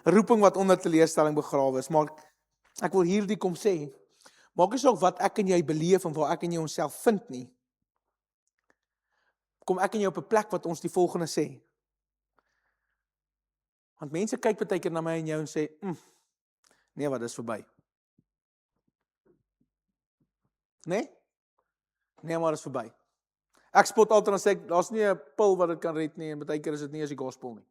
roeping wat onder teleurstelling begrawe is, maar ek wil hierdie kom sê, maak nie saak wat ek en jy beleef en waar ek en jy onsself vind nie, kom ek en jy op 'n plek wat ons die volgende sê. Want mense kyk baie keer na my en jou en sê, nee, wat is verby. Nee? Nee, maar is verby. Ek spot altyd en sê, daar's nie 'n pil wat dit kan red nie, en baie keer is dit nie as die gospel nie.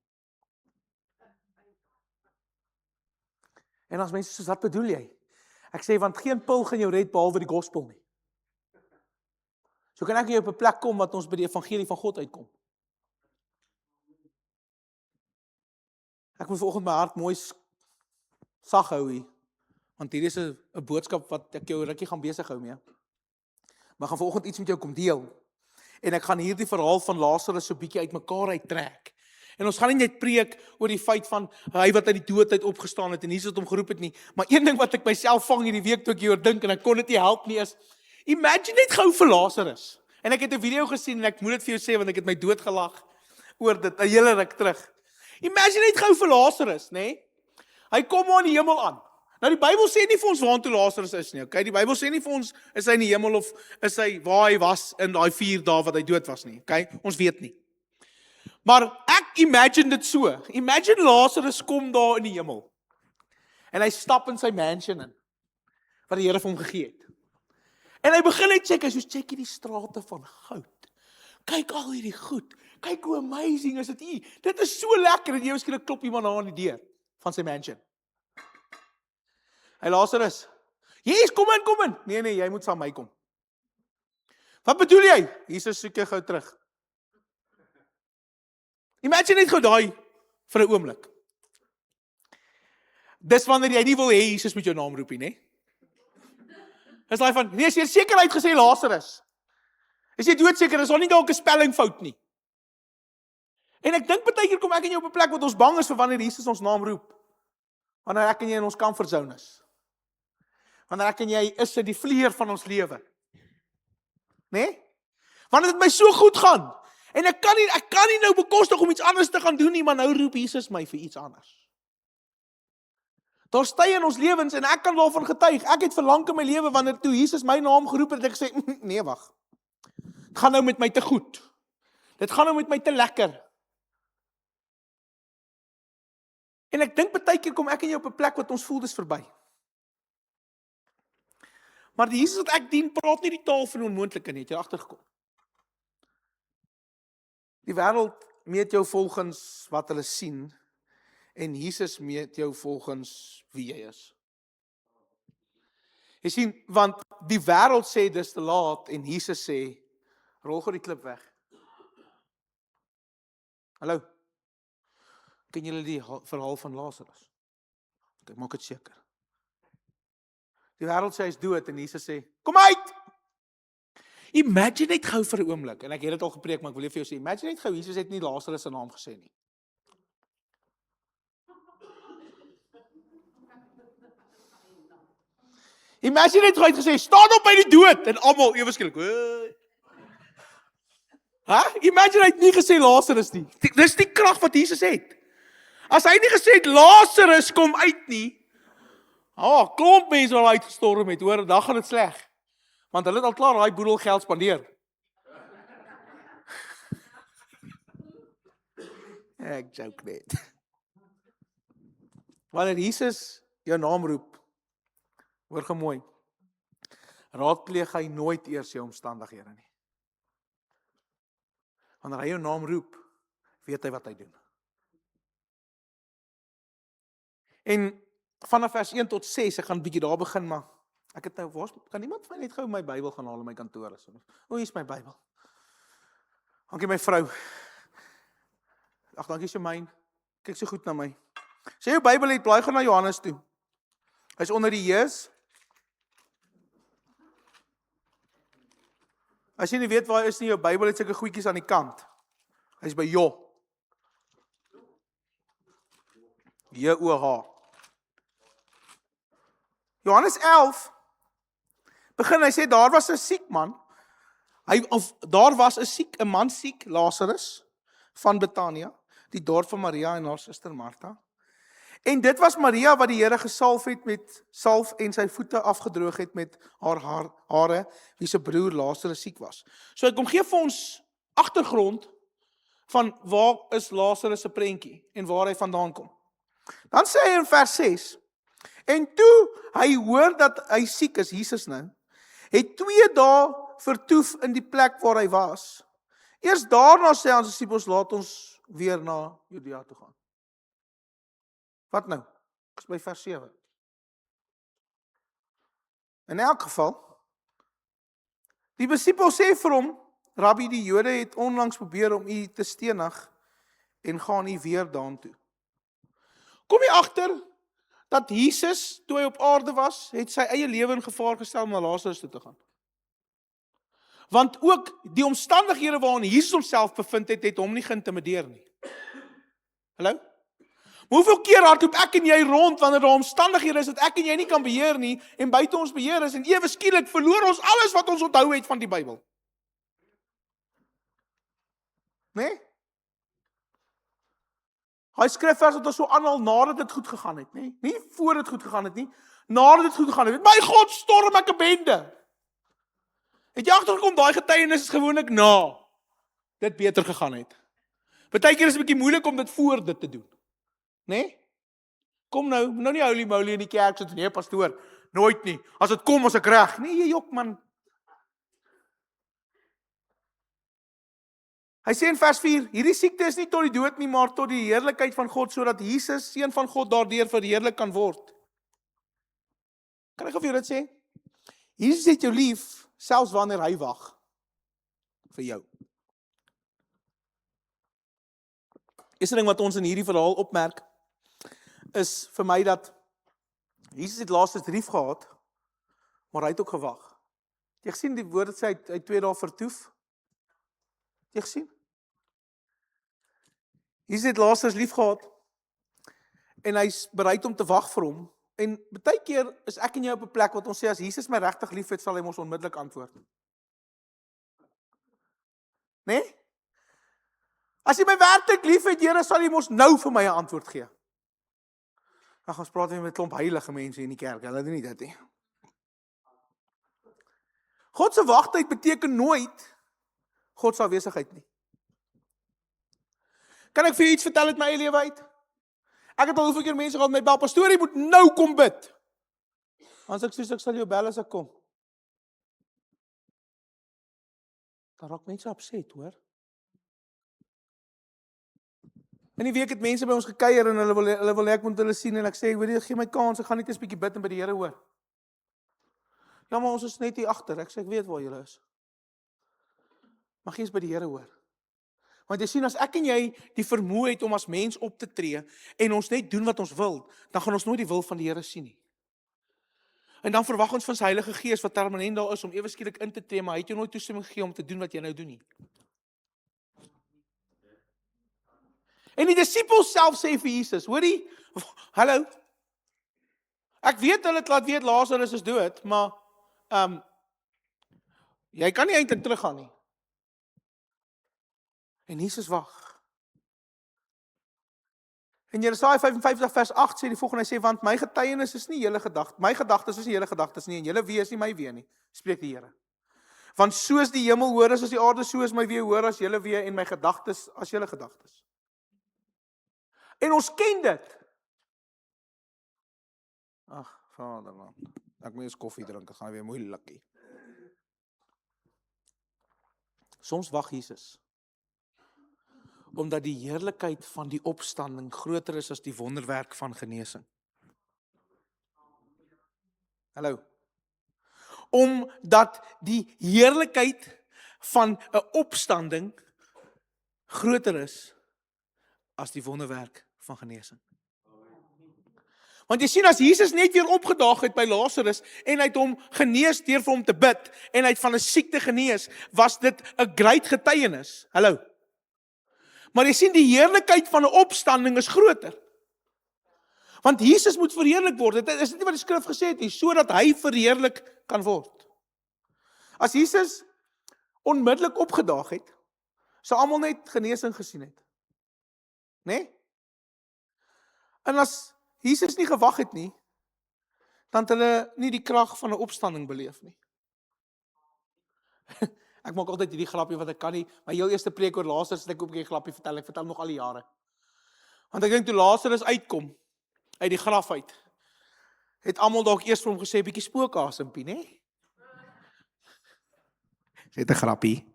En as mense soos, wat bedoel jy? Ek sê, want geen pil gaan jou red behalwe die gospel nie. So kan ek jy op 'n plek kom wat ons by die evangelie van God uitkom. Ek moet vanoggend my hart mooi sag hou hier, want hier is 'n boodskap wat ek jou rukkie gaan besig hou mee. Maar gaan vanoggend iets met jou kom deel. En ek gaan hierdie verhaal van Lazarus so bietjie uitmekaar uittrek. En ons gaan nie net preek oor die feit van hy wat uit die dood uit opgestaan het en Jesus het hom geroep het nie, maar een ding wat ek myself vang hierdie week toe ek hieroor dink en ek kon dit nie help nie is, imagine net gou vir Lazarus. En ek het 'n video gesien en ek moet dit vir jou sê want ek het my dood gelag oor dit 'n hele ruk terug. Imagine net gou vir Lazarus, nê? Hy kom maar in die hemel aan. Nou die Bybel sê nie vir ons waartoe Lazarus is nie, okay? Die Bybel sê nie vir ons is hy in die hemel of is hy waar hy was in daai 4 dae wat hy dood was nie, okay? Ons weet nie. Maar ek imagine dit so. Imagine Lazarus kom daar in die hemel. En hy stap in sy mansion in wat die Here vir hom gegee het. En hy begin net check, hy soos check hierdie strate van goud. Kyk al hierdie goed. Kyk hoe amazing is dit hier. Dit is so lekker en jy skielik klop iemand daar aan die deur van sy mansion. Hey Lazarus. Jesus, kom in. Nee, jy moet saam my kom. Wat bedoel jy? Jesus soek jou gou terug. Imagine net gou daai vir 'n oomblik. Dis wanneer jy nie wil hê Jesus moet jou naam roep nie, né? Is daai van, nee, is jy seker uitgesê Lazarus? Is jy doodseker, is daar nie dalk 'n spellingfout nie? En ek dink baie keer kom ek en jy op 'n plek wat ons bang is vir wanneer Jesus ons naam roep. Wanneer ek en jy in ons comfort zone is. Wanneer ek en jy is in die vleuer van ons lewe. Né? Wanneer dit my so goed gaan. En ek kan nie nou bekostig om iets anders te gaan doen nie, maar nou roep Jesus my vir iets anders. Daar's tye in ons lewens en ek kan daarvan getuig. Ek het verlang in my lewe wanneer toe Jesus my naam geroep het, ek sê, nee, wag. Dit gaan nou met my te goed. Dit gaan nou met my te lekker. En ek dink baie keer kom ek en jy op 'n plek wat ons voel dis verby. Maar die Jesus wat ek dien, praat nie die taal van onmoontlike nie, het jy agtergekom. Die wêreld meet jou volgens wat hulle sien en Jesus meet jou volgens wie jy is. Jy sien, want die wêreld sê dis te laat en Jesus sê, rol gou die klip weg. Hallo. Ken julle die verhaal van Lazarus? Ek maak dit seker. Die wêreld sê hy is dood en Jesus sê, kom uit! Imagine net gou vir 'n oomblik, en ek het dit al gepreek, maar ek wil vir jou sê, imagine net gou, Jesus het nie Lazarus se naam gesê nie. Imagine net gou, hy het gesê, staan op by die dood, en almal ewe skielik, Imagine hy het nie gesê Lazarus nie. Dis die krag wat Jesus het. As hy nie gesê het, Lazarus kom uit nie, klomp mense al uitgestorm het, hoor, dan gaan dit sleg. Want hulle het al klaar daai boedel geld spandeer. Ek joke net. Wanneer Jesus jou naam roep, hoor gemooi, raadpleeg hy nooit eers jou omstandighede nie. Wanneer hy jou naam roep, weet hy wat hy doen. En vanaf vers 1 tot 6, ek gaan 'n bietjie daar begin, maar ek het nou, kan iemand van net gou my Bybel gaan haal in my kantoor? Hier is my Bybel. Dankie my vrou. Ag, dankie Shemaine. Kyk so goed na my. Sê jou Bybel het, blaai gaan na Johannes toe. Hy's onder die Jeus. As jy nie weet waar hy is nie, jou Bybel het sulke goedjies aan die kant. Hy's by Jo. J-O-H. Johannes 11 begin, hy sê, daar was 'n siek man. Daar was 'n man siek, Lazarus, van Betania, die dorp van Maria en haar suster Martha. En dit was Maria wat die Here gesalf het met salf en sy voete afgedroog het met haar hare, wie se broer Lazarus siek was. So hy kom gee vir ons agtergrond van waar is Lazarus se prentjie en waar hy vandaan kom. Dan sê hy in vers 6, en toe hy hoor dat hy siek is, Jesus nou, het 2 dae vertoef in die plek waar hy was. Eers daarna sê aan sy disippels, laat ons weer na Judea toe gaan. Wat nou? Ek is by vers 7. In elk geval, die disippels sê vir hom, Rabbi, die Jode het onlangs probeer om u te stenig en gaan u weer daartoe. Kom jy agter dat Jesus, toe hy op aarde was, het sy eie lewe in gevaar gestel om na Lazarus toe te gaan? Want ook die omstandighede waarin Jesus homself bevind het, het hom nie geïntimideer nie. Hallo? Maar hoeveel keer hardloop ek en jy rond wanneer daar omstandighede is dat ek en jy nie kan beheer nie en buite ons beheer is en ewe skielik verloor ons alles wat ons onthou het van die Bybel. Nee? Hy skrifvers wat ons so aanhaal nadat dit goed gegaan het, nee? Nie voor dit goed gegaan het nie, nadat dit goed gegaan het. My God, storm ek 'n bende. Het jy agtergekom, daai getuienis is gewoonlik na dit beter gegaan het. Partykeer is dit 'n bietjie moeilik om dit voor dit te doen. Nee? Kom nou nie holy moly in die kerk sit, nee pastoor, nooit nie. As dit kom, as ek reg. Nee, jy jok man. Hy sê in vers 4, hierdie siekte is nie tot die dood nie, maar tot die heerlikheid van God, sodat Jesus, seun van God, daardeur verheerlik kan word. Kan ek vir jou dit sê? Jesus het jou lief, selfs wanneer hy wag vir jou. Eerste ding wat ons in hierdie verhaal opmerk, is vir my dat Jesus het laastens lief gehad, maar hy het ook gewag. Jy gesien die woord sê hy 2 dae vertoef? Jy gesien? Jesus het laastens lief gehad en hy's bereid om te wag vir hom. En baie keer is ek en jy op 'n plek wat ons sê as Jesus my regtig liefhet, sal hy mos onmiddellik antwoord. Nee? As jy my werklik liefhet, Here, sal jy mos nou vir my 'n antwoord gee. Ag, ons praat weer met 'n klomp heilige mense in die kerk, hulle doen nie dit nie. God se wagtyd beteken nooit God se afwesigheid nie. Kan ek vir jou iets vertel uit my eie lewe uit? Ek het al hoeveel keer mense gehad met my bel, pastoor, jy moet nou kom bid. As ek sê ek sal jou bel as ek kom. Dan raak mense upset, hoor. In die week het mense by ons gekuier en hulle wil ek moet hulle sien en ek sê, weet jy, gee my kans, ek gaan net 'n bietjie bid en by die Here hoor. Ja, maar ons is net hier agter. Ek sê ek weet waar julle is. Maar gee eens by die Here hoor. Want jy sien, as ek en jy die vermoë het om as mens op te tree en ons net doen wat ons wil, dan gaan ons nooit die wil van die Here sien nie. En dan verwag ons van sy Heilige Gees wat permanent daar is om ewe skielik in te tree, maar hy het jou nooit toestemming gegee om te doen wat jy nou doen nie. En die disippels self sê vir Jesus, hoorie, hallo, ek weet hulle het laat weet Lazarus is dood, maar jy kan nie eintlik teruggaan nie. En Jesus wag. En Jesaja 55 vers 8 sê die volgende, hy sê, want my getuienis is nie julle gedagtes, my gedagtes is nie julle gedagtes nie, en julle wee is nie my wee nie, spreek die Here. Want soos die hemel hoor is as die aarde, so is my wee hoor as julle wee, en my gedagtes as julle gedagtes. En ons ken dit. Ag, Vaderland, ek moet eers koffie drink, ek gaan weer moeilik. Soms wag Jesus, omdat die heerlikheid van die opstanding groter is as die wonderwerk van genesing. Hallo. Omdat die heerlikheid van 'n opstanding groter is as die wonderwerk van genesing. Want jy sien, as Jesus net weer opgedaag het by Lazarus en hy het hom genees deur vir hom te bid en hy het van 'n siekte genees, was dit 'n great getuienis. Hallo. Maar jy sien, die heerlikheid van 'n opstanding is groter. Want Jesus moet verheerlik word. Dit is nie wat die skrif gesê het nie, sodat hy verheerlik kan word. As Jesus onmiddellik opgedaag het, sou almal net genesing gesien het. Nee? En as Jesus nie gewag het nie, dan het hulle nie die krag van 'n opstanding beleef nie. Ek maak altyd hierdie grapjie wat ek kan nie, my heel eerste preek oor Lazarus het ek ook 'n bietjie grapjie vertel, ek vertel nog al die jare. Want ek dink toe Lazarus uitkom uit die graf uit, het almal dalk eers vir hom gesê bietjie spookaasempie, né? Net 'n grappie.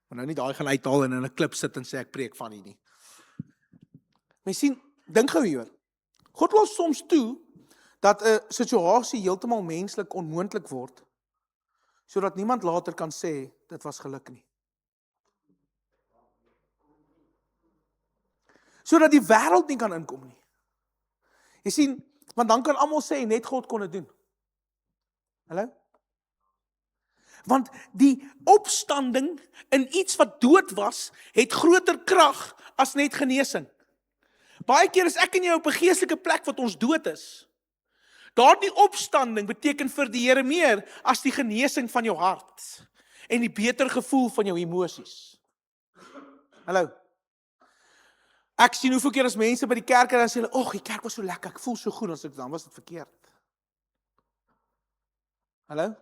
Maar nou nie daai gaan uithaal en in 'n klip sit en sê ek preek van hier nie. Mens sien, dink gou hieroor. God los soms toe dat 'n situasie heeltemal menslik onmoontlik word, sodat niemand later kan sê dit was geluk nie. Sodat die wêreld nie kan inkom nie. Jy sien, want dan kan almal sê net God kon dit doen. Hallo? Want die opstanding in iets wat dood was, het groter krag as net genesing. Baie keer is ek en jy op 'n geestelike plek wat ons dood is. Daardie opstanding beteken vir die Here meer as die genesing van jou hart en die beter gevoel van jou emosies. Hallo. Ek sien hoeveel keer as mense by die kerk en dan sê hulle, "Ag, die kerk was so lekker, ek voel so goed," dan was dit verkeerd. Hallo?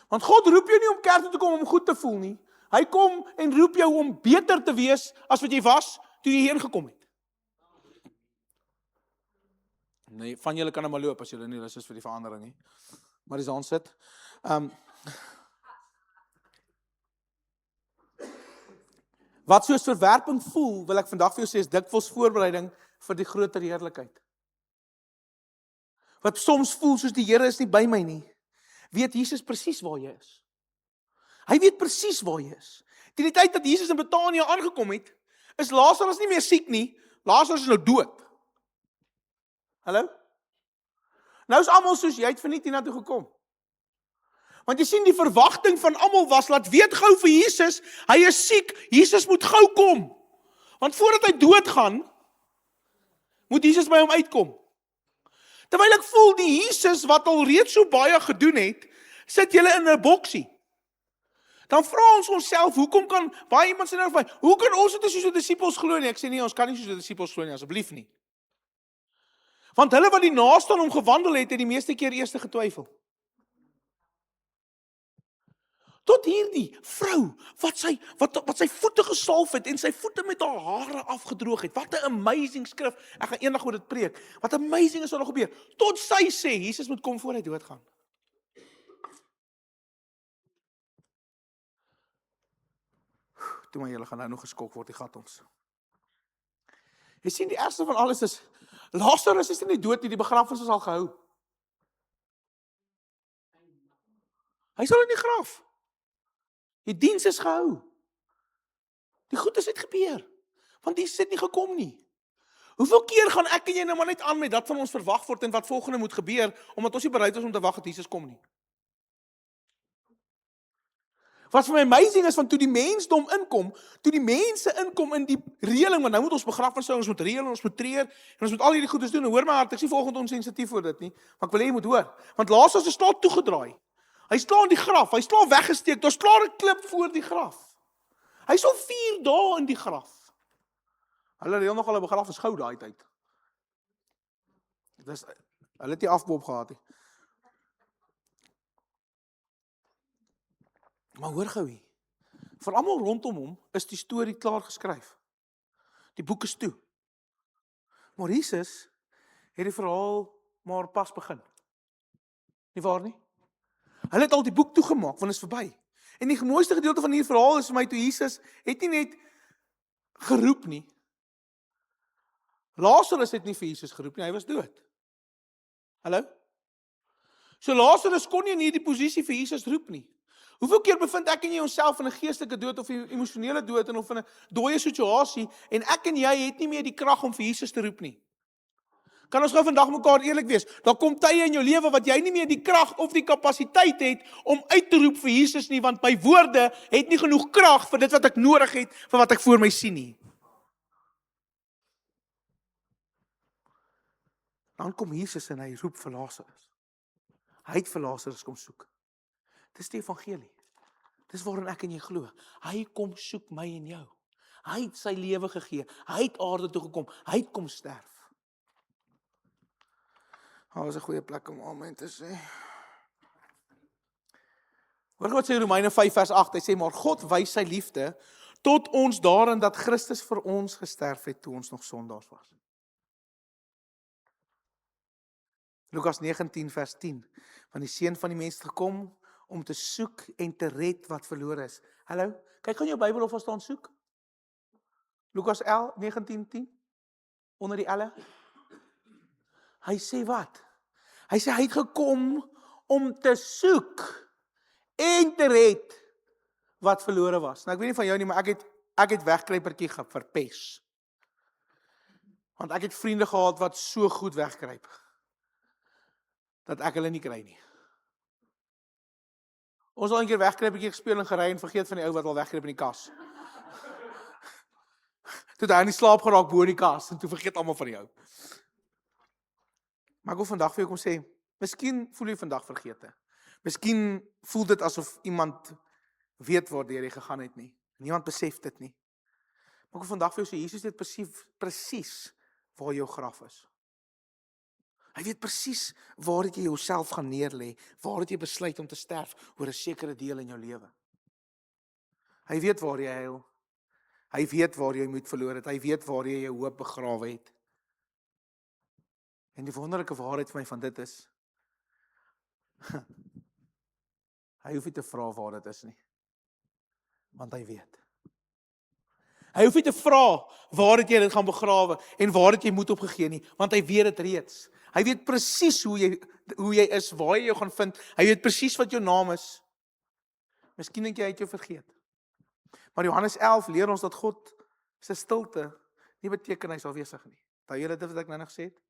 Want God roep jou nie om kerk toe te kom om goed te voel nie. Hy kom en roep jou om beter te wees as wat jy was toe jy hierheen gekom het. Nee, van julle kan nou maar loop as julle nie lus is vir die verandering nie. Maar dis aan sit. Wat soos verwerping voel, wil ek vandag vir jou sê, is dikwels voorbereiding vir die groter heerlikheid. Wat soms voel soos die Here is nie by my nie, weet Jesus presies waar jy is. Hy weet presies waar jy is. Teen die tyd dat Jesus in Betanië aangekom het, is Lazarus nie meer siek nie, Lazarus is nou dood. Hallo? Nou is almal soos jy het vir nie toe gekom. Want jy sien die verwagting van almal was, laat weet gou vir Jesus, hy is siek, Jesus moet gou kom. Want voordat hy doodgaan, moet Jesus by hom uitkom. Terwyl ek voel die Jesus wat al reeds so baie gedoen het, sit julle in 'n boksie. Dan vra ons onsself, hoekom kan, baie iemand sê nou vir my, hoe kan ons dit soos die disippels glo nie? Ek sê nie, ons kan nie soos die disippels glo nie, asseblief nie. Want hulle wat die naaste aan hom gewandel het die meeste keer eers getwyfel. Tot hierdie vrou, wat sy voete gesalf het en sy voete met haar hare afgedroog het. Wat 'n amazing skrif. Ek gaan eendag oor dit preek. Wat amazing is wat er gebeur. Tot sy sê, Jesus moet kom voor hy doodgaan. Toe maar julle gaan nou nog geskok word, die gat ons. Jy sien, die ergste van alles is, Lazarus is nie dood nie, die begrafnis is al gehou. Hy is al in die graf. Die diens is gehou. Die goed is gebeur, want die het nie gekom nie. Hoeveel keer gaan ek en jy nou maar net aan met dat van ons verwag word en wat volgende moet gebeur, omdat ons nie bereid is om te wag dat Jesus kom nie. Wat vir my amazing is, van toe die mensdom inkom, toe die mense inkom in die reëling, want nou moet ons begrafnis hou, ons moet reël, ons moet treur, en ons moet al hierdie goedes doen, en hoor my hart, ek is nie volgens ons sensitief voor dit nie, maar ek wil hê jy moet hoor, want Lazarus is klaar toegedraai. Hy is klaar in die graf, hy is klaar weggesteek, daar's klaar 'n klip voor die graf. Hy is al 4 dae in die graf. Hulle reël nog al 'n begrafnis gou daai tyd. Hulle het nie afboop gehad nie. Maar hoor gou hier, vir almal rondom hom is die storie klaar geskryf. Die boek is toe. Maar Jesus het die verhaal maar pas begin. Nie waar nie? Hulle het al die boek toegemaak, want dit is verby. En die mooiste gedeelte van hierdie verhaal is vir my toe Jesus het nie net geroep nie. Lazarus het nie vir Jesus geroep nie, hy was dood. Hallo? So Lazarus kon nie in hierdie posisie vir Jesus roep nie. Hoeveel keer bevind ek en jy onsself in 'n geestelike dood of 'n emosionele dood of in 'n dooie situasie en ek en jy het nie meer die krag om vir Jesus te roep nie. Kan ons gou vandag mekaar eerlik wees? Daar kom tye in jou lewe wat jy nie meer die krag of die kapasiteit het om uit te roep vir Jesus nie, want my woorde het nie genoeg krag vir dit wat ek nodig het, vir wat ek voor my sien nie. Dan kom Jesus en hy roep vir Lazarus. Hy het vir Lazarus kom soek. Dis die evangelie. Dis waarin ek en jy glo. Hy kom soek my en jou. Hy het sy lewe gegee. Hy het aarde toe gekom. Hy het kom sterf. Dit is 'n goeie plek om amen te sê. Hoor wat sê Romeine 5 vers 8, hy sê, maar God wys sy liefde tot ons daarin dat Christus vir ons gesterf het toe ons nog sondaars was. Lukas 19 vers 10, want die Seun van die mens het gekom om te soek en te red wat verlore is. Hallo, kyk gaan jou Bybel of daar staan soek. Lukas 19:10, onder die elle. Hy sê wat? Hy sê hy het gekom om te soek en te red wat verlore was. Nou ek weet nie van jou nie, maar ek het wegkruipertjie verpes. Want ek het vriende gehad wat so goed wegkruip, dat ek hulle nie kry nie. Ons al 'n keer wegkruipertjie gespeel en gery en vergeet van die ou wat al wegkruip in die kas. Toe hy in die slaap geraak bo in die kas, en toe vergeet almal van die ou. Maar ek wil vandag vir jou kom sê, miskien voel jy vandag vergete. Miskien voel dit asof iemand weet waar jy gegaan het nie. Niemand besef dit nie. Maar ek wil vandag vir jou sê, Jesus weet presies waar jou graf is. Hy weet presies waar jy jouself gaan neerlê, waar jy besluit om te sterf oor 'n sekere deel in jou lewe. Hy weet waar jy huil. Hy weet waar jy moed verloor het. Hy weet waar jy jou hoop begrawe het. En die wonderlike waarheid vir my van dit is, hy hoef nie te vra waar dit is nie, want hy weet. Hy hoef nie te vra waar het jy dit gaan begrawe en waar het jy moed opgegee nie, want hy weet dit reeds. Hy weet presies hoe jy is, waar jy jou gaan vind. Hy weet presies wat jou naam is. Miskien dink jy het jou vergeet. Maar Johannes 11 leer ons dat God se stilte nie beteken hy is afwesig nie. Daai hele dit wat ek nou gesê het.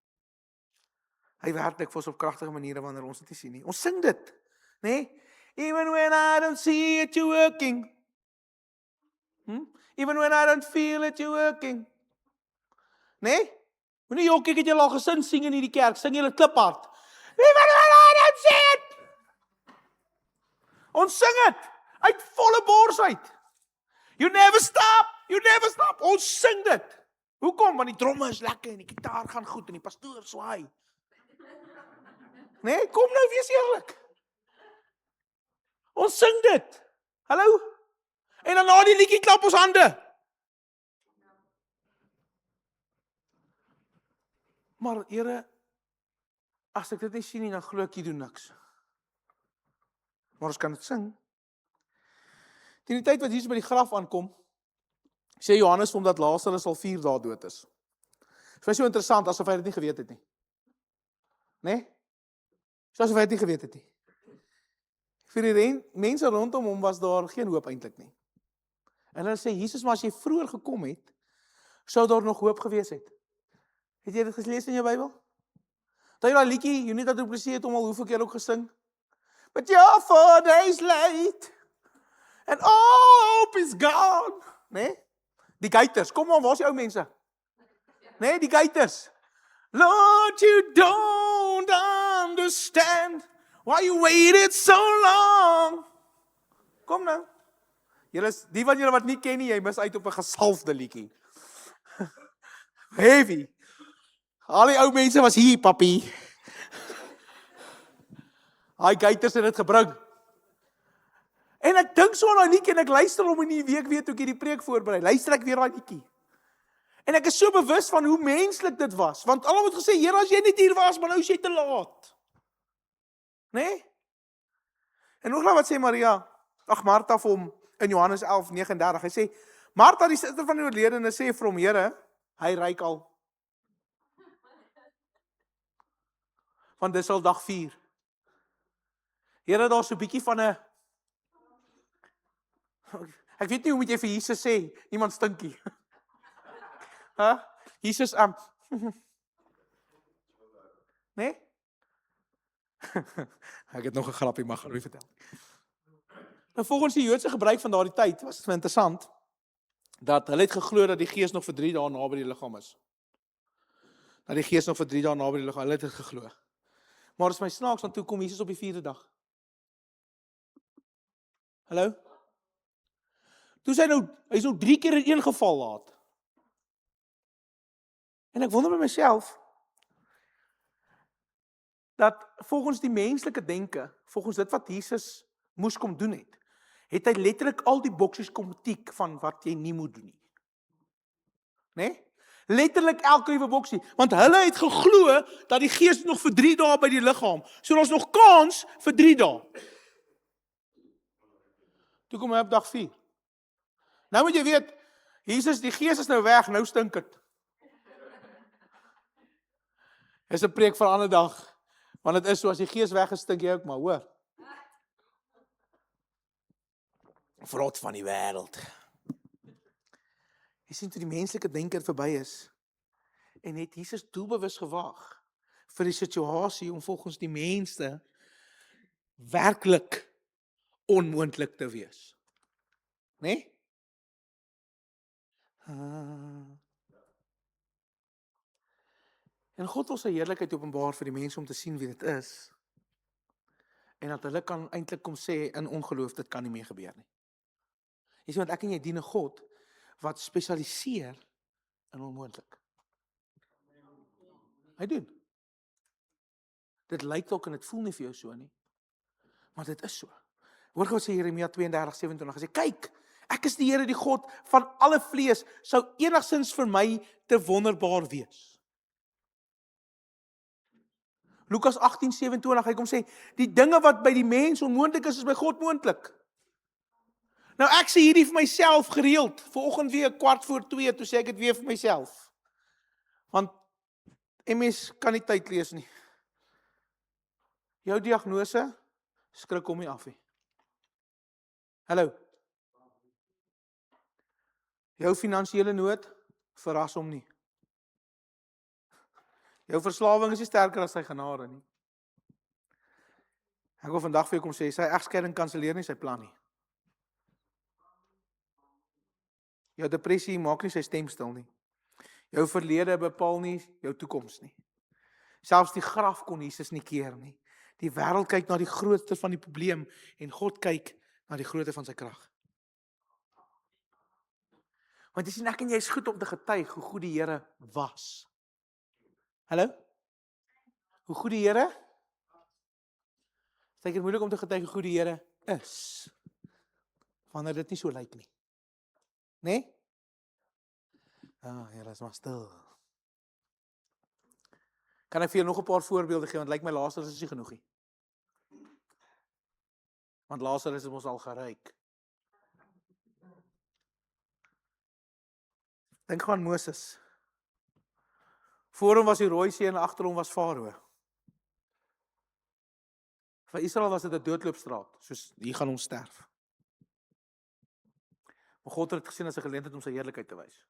Hy werk dikwels op kragtige maniere wanneer ons dit nie sien nie. Ons sing dit, nê? Even when I don't see it, you're working. Even when I don't feel it, you're working. Nê? Wanneer jy kyk het jy al gesin sing in hierdie kerk, sing julle kliphard. Even when I don't see it. Ons sing dit uit volle bors uit. You never stop, you never stop. Ons sing dit. Hoekom? Want die dromme is lekker en die gitaar gaan goed en die pastoor swaai. Nee, kom nou, wees eerlik. Ons sing dit. Hallo? En dan na die liedjie klap ons hande. Maar Here, as ek dit nie sien nie, dan glo ek jy doen niks. Maar ons kan dit sing. Teen die tyd wat Jesus by die graf aankom, sê Johannes vir hom dat Lazarus al 4 dae dood is. Dit is so interessant, asof hy dit nie geweet het nie. Nee? Asof hy dit nie geweet het nie. Vir die mense rondom hom was daar geen hoop eintlik nie. En hulle sê, Jesus, maar as jy vroeër gekom het, sou daar nog hoop gewees het. Het jy dit gelees in jou Bybel? Dat jy daai liedjie, Unita Du Plessis het hom al hoeveel keer ook gesing. But you're 4 days late, and all hope is gone. Nee? Die geiters, kom maar, waar is die ou mense? Nee, die geiters. Lord, you don't understand why you waited so long. Kom nou. Die van julle wat nie ken nie, jy mis uit op 'n gesalfde liedjie. Heavy. Al die ou mense was hier, papi. Hy geiters het dit gebring. En ek dink so aan daai liedjie en ek luister hom in die week weer toe ek hierdie preek voorberei. Luister ek weer daai liedjie. En ek is so bewus van hoe menslik dit was, want almal het gesê, Here, as jy net hier was, maar nou is jy te laat. Nee? En hoe glo wat sê Maria? Martha vir hom in Johannes 11:39. Hy sê, Martha, die suster van die oorledene, sê vir hom, Here, hy ryk al. Want dis al dag 4. Here, daar's so 'n bietjie van 'n ek weet nie hoe moet jy vir Jesus sê, iemand stinkie. Jesus, nee? Ek het nog 'n grappie, maar gaan nie vertel. Nou volgens die Joodse gebruik van daardie tyd, was dit interessant, dat hulle het geglo dat die gees nog vir 3 dae naby die liggaam is. Dat die gees nog vir 3 dae naby die liggaam, hulle het dit geglo. Maar as my snaaks, want toe kom Jesus op die 4de dag. Hallo? Toe hy is nou 3 keer in een geval laat. En ek wonder by myself, dat volgens die menslike denke, volgens dit wat Jesus moes kom doen het hy letterlik al die boksies kom tik van wat jy nie moet doen nie. Nee? Letterlik elke liewe boksie, want hulle het geglo dat die gees nog vir 3 dae by die liggaam, so daar's nog kans vir 3 dae. Toe kom hy op dag 4. Nou moet jy weet, Jesus, die gees is nou weg, nou stink dit. Is 'n preek vir 'n ander dag, want dit is so, as die gees weg is, stink jy ook maar, hoor. Vrot van die wêreld. Jy sien toe die menslike denker verby is, en het Jesus doelbewus gewaag vir die situasie om volgens die mense werklik onmoontlik te wees. Nee? En God wil sy heerlikheid openbaar vir die mense om te sien wie dit is, en dat hulle kan eintlik kom sê in ongeloof, dit kan nie meer gebeur nie. Jy sien, want ek en jy dien 'n God wat spesialiseer in onmoontlik. Hy doen. Dit lyk dalk en dit voel nie vir jou so nie, maar dit is so. Hoor gou sê Jeremia 32:27, hy sê, kyk, ek is die Here, die God van alle vlees, sou enigstens vir my te wonderbaar wees. Lukas 18:27, hy kom sê, die dinge wat by die mens onmoontlik is by God moontlik. Nou ek sê hierdie vir myself gereeld, vanoggend weer 1:15, toe sê ek dit weer vir myself. Want MS kan nie tyd lees nie. Jou diagnose, skrik hom nie af nie. Hallo. Jou finansiële nood, verras hom nie. Jou verslawing is nie sterker as sy genade nie. Ek wil vandag vir jou kom sê, sy egskeiding kanselleer nie sy plan nie. Jou depressie maak nie sy stem stil nie. Jou verlede bepaal nie jou toekoms nie. Selfs die graf kon Jesus nie keer nie. Die wêreld kyk na die grootte van die probleem en God kyk na die grootte van sy krag. Want jy sien, ek en jy is goed om te getuig hoe goed die Here was. Hallo? Hoe goed die Here? Dit is moeilik om te getuig hoe goed die Here is, wanneer dit nie so lyk nie. Nee? Here is maar stil. Kan ek vir jou nog 'n paar voorbeelde gee, want lyk my Lazarus is nie genoeg nie. Want Lazarus is mos al geryk. Dink aan Moses. Voor hom was die Rooi See en agter hom was Farao. Vir Israel was dit 'n doodloopstraat, soos hier gaan ons sterf. Maar God het dit gesien as 'n geleentheid om sy heerlikheid te wys.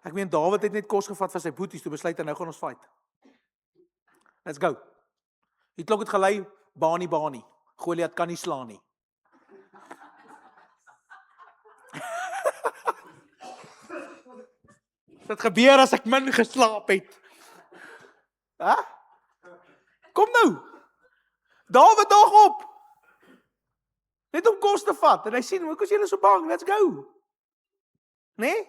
Ek meen Dawid het net kos gevat vir sy boeties, toe besluit hy nou gaan ons fight. Let's go. Die klok het gelei, Bani. Goliat kan nie slaan nie. Dit gebeur as ek min geslaap het. Kom nou. Dawid daag op. Net om kos te vat. En hy sien, hoekom is julle so bang? Let's go. Nee?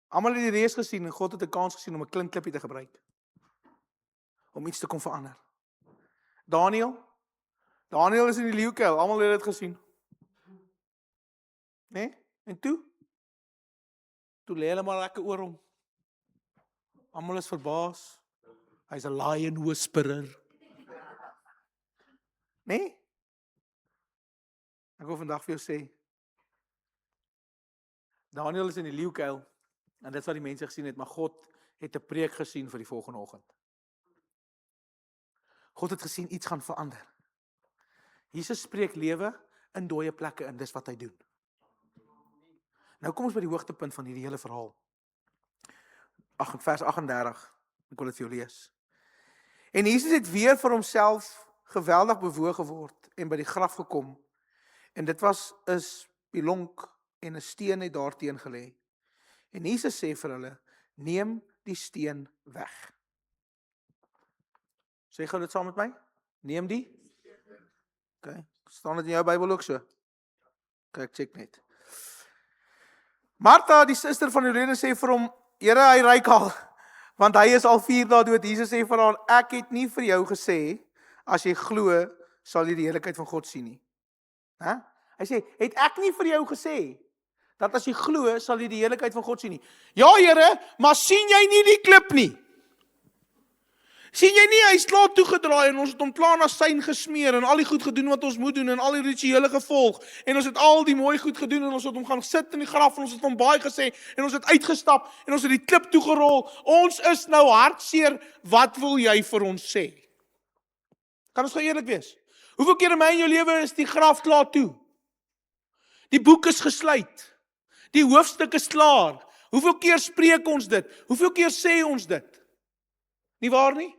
Almal het die reus gesien en God het 'n kans gesien om 'n klinklippie te gebruik. Om iets te kom verander. Daniel is in die leeukuil. Almal het dit gesien. Nee? En toe? Toe lê hulle maar lekker oor hom. Almal is verbaas. Hy's 'n lion whisperer. Nee? Ek wil vandag vir jou sê, Daniel is in die leeukuil, en dit wat die mense gesien het, maar God het 'n preek gesien vir die volgende oggend. God het gesien iets gaan verander. Jesus spreek lewe in dooie plekke in, dis wat hy doen. Nou kom ons by die hoogtepunt van hierdie hele verhaal. Vers 38, ek wil dit vir jou lees. En Jesus het weer vir homself geweldig bewoog geword en by die graf gekom. En dit was 'n spilonk en 'n steen het daarteen gelê. En Jesus sê vir hulle, neem die steen weg. Sê gou dit saam met my? Neem die? Okay, staan dit in jou Bybel ook so? Okay, ek check net. Martha, die suster van Helene, sê vir hom, Here, hy ryk al. Want hy is al 4 dae dood. Jesus sê vir haar, ek het nie vir jou gesê, as jy glo, sal jy die heerlikheid van God sien nie. Hy sê, het ek nie vir jou gesê, dat as jy glo, sal jy die heerlikheid van God sien nie. Ja, Here, maar sien jy nie die klip nie? Sien jy nie, hy is klaar toegedraai en ons het hom klaar na syn gesmeer en al die goed gedoen wat ons moet doen en al die rituele gevolg en ons het al die mooi goed gedoen en ons het hom gaan sit in die graf en ons het hom baie gesê en ons het uitgestap en ons het die klip toegerol. Ons is nou hartseer, wat wil jy vir ons sê? Kan ons gou eerlik wees? Hoeveel keer in my en jou lewe is die graf klaar toe? Die boek is gesluit. Die hoofstuk is klaar. Hoeveel keer spreek ons dit? Hoeveel keer sê ons dit? Nie waar nie?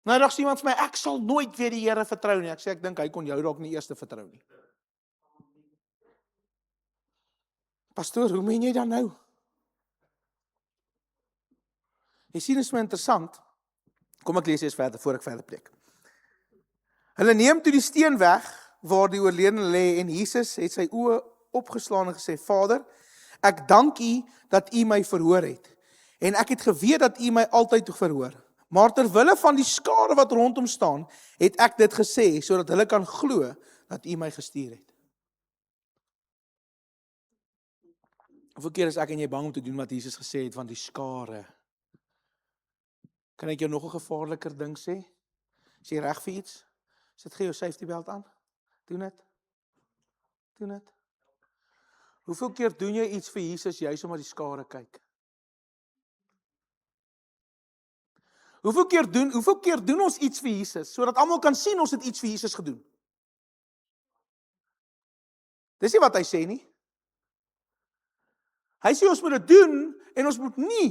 Nou dag sê iemand vir my, ek sal nooit weer die Here vertrou nie. Ek sê, ek dink hy kon jou dalk nie eers vertrou nie. Pastoor, hoe meen jy dan nou? Jy sien, dit is my interessant. Kom ek lees eers verder, voor ek verder preek. Hulle neem toe die steen weg, waar die oorledene lê, en Jesus het sy oë opgeslaan en gesê, Vader, ek dank U dat U my verhoor het, en ek het geweet dat U my altyd verhoor. Maar terwille van die skare wat rondom staan, het ek dit gesê, sodat hulle kan glo dat U my gestuur het. Hoeveel keer is ek en jy bang om te doen wat Jesus gesê het van die skare? Kan ek jou nog 'n gevaarliker ding sê? Is jy reg vir iets? Sit gee jou safety belt aan. Doen dit. Doen dit. Hoeveel keer doen jy iets vir Jesus juis omdat die skare kyk? Hoeveel keer doen ons iets vir Jesus sodat almal kan sien ons het iets vir Jesus gedoen? Dis nie wat hy sê nie. Hy sê ons moet dit doen en ons moet nie.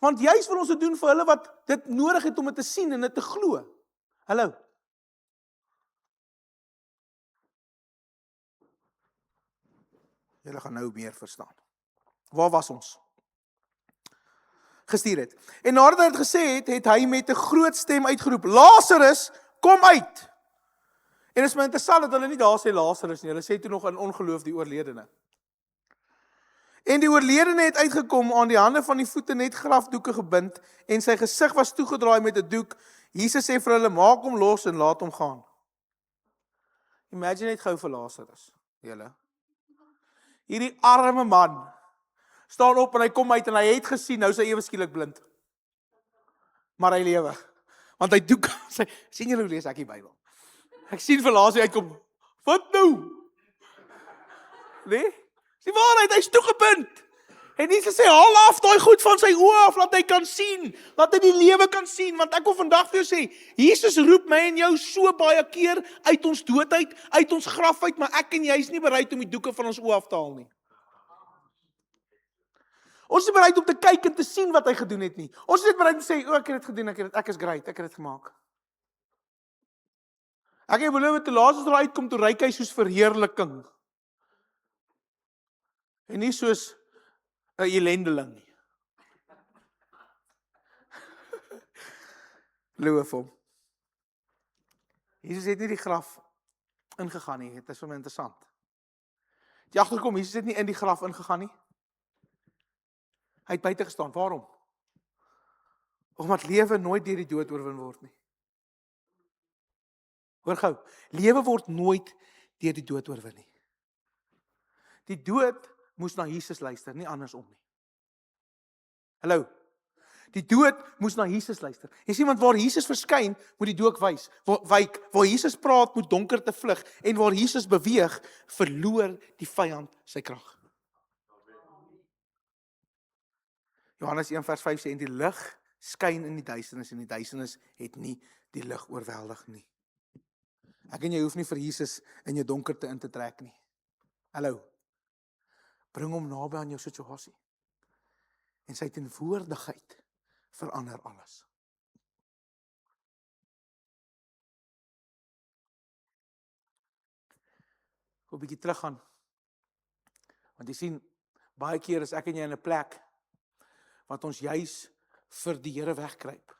Want juis wil ons dit doen vir hulle wat dit nodig het om dit te sien en dit te glo. Hallo. Julle gaan nou meer verstaan. Waar was ons? Gestuur het. En nadat hy dit gesê het, het hy met 'n groot stem uitgeroep, Lazarus, kom uit! En dit is my interessant dat hulle nie daar sê Lazarus nie, hulle sê toe nog in ongeloof die oorledene. En die oorledene het uitgekom, aan die hande van die voete net grafdoeke gebind, en sy gesig was toegedraai met 'n doek. Jesus sê vir hulle, maak hom los en laat hom gaan. Imagine net gou vir Lazarus, julle. Hierdie arme man staan op en hy kom uit en hy het gesien, nou is hy ewe skielik blind. Maar hy lewe. Want hy doek, sien julle hoe lees ek die Bybel? Ek sien vir Lazarus uitkom, wat nou? Nee? Dis die waarheid, hy is toegebind. En Jesus sê, haal af daai goed van sy oë af, laat hy kan sien, laat hy die lewe kan sien, want ek wil vandag vir jou sê, Jesus roep my en jou so baie keer uit ons dood uit ons graf uit, maar ek en jy is nie bereid om die doeke van ons oë af te haal nie. Ons is nie bereid om te kyk en te sien wat hy gedoen het nie. Ons is net bereid om te sê, ek het dit gedoen, ek is great, ek het dit gemaak. Ek het beloof, toe Lazarus daar uitkom, toe ryk hy soos verheerliking. En nie soos 'n ellendeling nie. Loof hom. Jesus het nie die graf ingegaan nie, dit is vir my interessant. Het jy agterkom, Jesus het nie in die graf ingegaan nie. Hy het buite gestaan, waarom? Omdat lewe nooit deur die dood oorwin word nie. Hoor gou, lewe word nooit deur die dood oorwin nie. Die dood moes na Jesus luister, nie andersom nie. Hallo. Die dood moes na Jesus luister. Jy sien, want waar Jesus verskyn, moet die dood wyk. Waar Jesus praat, moet donkerte vlug. En waar Jesus beweeg, verloor die vyand sy krag. Johannes 1 vers 5 sê, en die lig skyn in die duisternis, en die duisternis het nie die lig oorweldig nie. Ek en jy hoef nie vir Jesus in jou donkerte in te trek nie. Hallo. Bring hom naby aan jou situasie. En sy teenwoordigheid verander alles. Ek wil 'n bietjie teruggaan. Want jy sien, baie keer is ek en jy in 'n plek wat ons juis vir die Here wegkruip.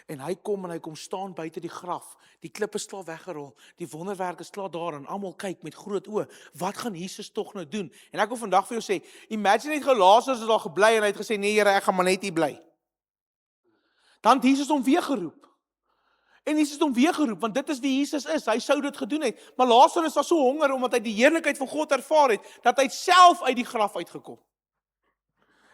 En hy kom staan buite die graf. Die klip is klaar weggerol. Die wonderwerk is klaar daar en almal kyk met groot oë. Wat gaan Jesus tog nou doen? En ek wil vandag vir jou sê, imagine net gou Lazarus is daar gebly en hy het gesê nee Here, ek gaan maar net hier bly. Dan het Jesus hom weer geroep. En Jesus het hom weer geroep, want dit is wie Jesus is. Hy sou dit gedoen het. Maar Lazarus was so honger omdat hy die heerlikheid van God ervaar het, dat hy self uit die graf uitgekom.